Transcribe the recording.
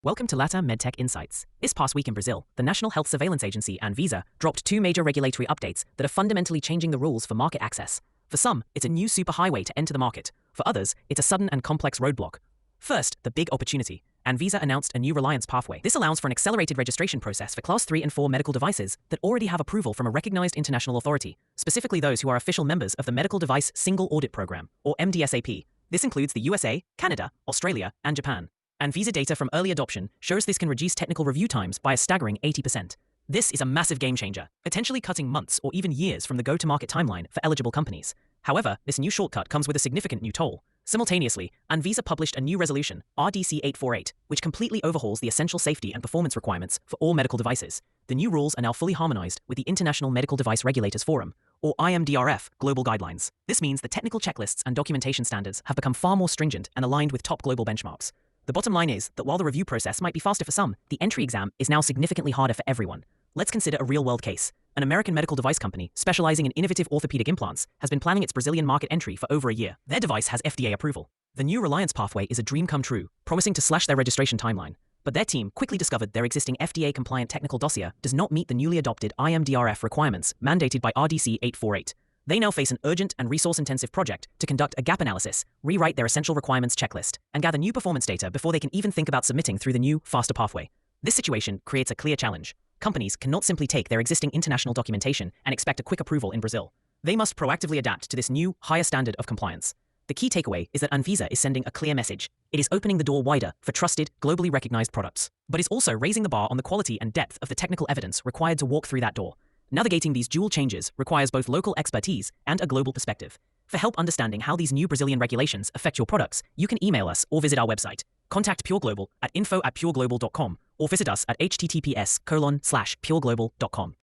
Welcome to LATAM MedTech Insights. This past week in Brazil, the National Health Surveillance Agency, ANVISA, dropped two major regulatory updates that are fundamentally changing the rules for market access. For some, it's a new superhighway to enter the market. For others, it's a sudden and complex roadblock. First, the big opportunity. ANVISA announced a new Reliance pathway. This allows for an accelerated registration process for Class 3 and 4 medical devices that already have approval from a recognized international authority, specifically those who are official members of the Medical Device Single Audit Program, or MDSAP. This includes the USA, Canada, Australia, and Japan. ANVISA data from early adoption shows this can reduce technical review times by a staggering 80%. This is a massive game changer, potentially cutting months or even years from the go-to-market timeline for eligible companies. However, this new shortcut comes with a significant new toll. Simultaneously, ANVISA published a new resolution, RDC 848, which completely overhauls the essential safety and performance requirements for all medical devices. The new rules are now fully harmonized with the International Medical Device Regulators Forum, or IMDRF, global guidelines. This means the technical checklists and documentation standards have become far more stringent and aligned with top global benchmarks. The bottom line is that while the review process might be faster for some, the entry exam is now significantly harder for everyone. Let's consider a real-world case. An American medical device company specializing in innovative orthopedic implants has been planning its Brazilian market entry for over a year. Their device has FDA approval. The new Reliance pathway is a dream come true, promising to slash their registration timeline. But their team quickly discovered their existing FDA-compliant technical dossier does not meet the newly adopted IMDRF requirements mandated by RDC 848. They now face an urgent and resource-intensive project to conduct a gap analysis, rewrite their essential requirements checklist, and gather new performance data before they can even think about submitting through the new, faster pathway. This situation creates a clear challenge. Companies cannot simply take their existing international documentation and expect a quick approval in Brazil. They must proactively adapt to this new, higher standard of compliance. The key takeaway is that ANVISA is sending a clear message. It is opening the door wider for trusted, globally recognized products, but is also raising the bar on the quality and depth of the technical evidence required to walk through that door. Navigating these dual changes requires both local expertise and a global perspective. For help understanding how these new Brazilian regulations affect your products, you can email us or visit our website. Contact Pure Global at info@pureglobal.com or visit us at https:/pureglobal.com.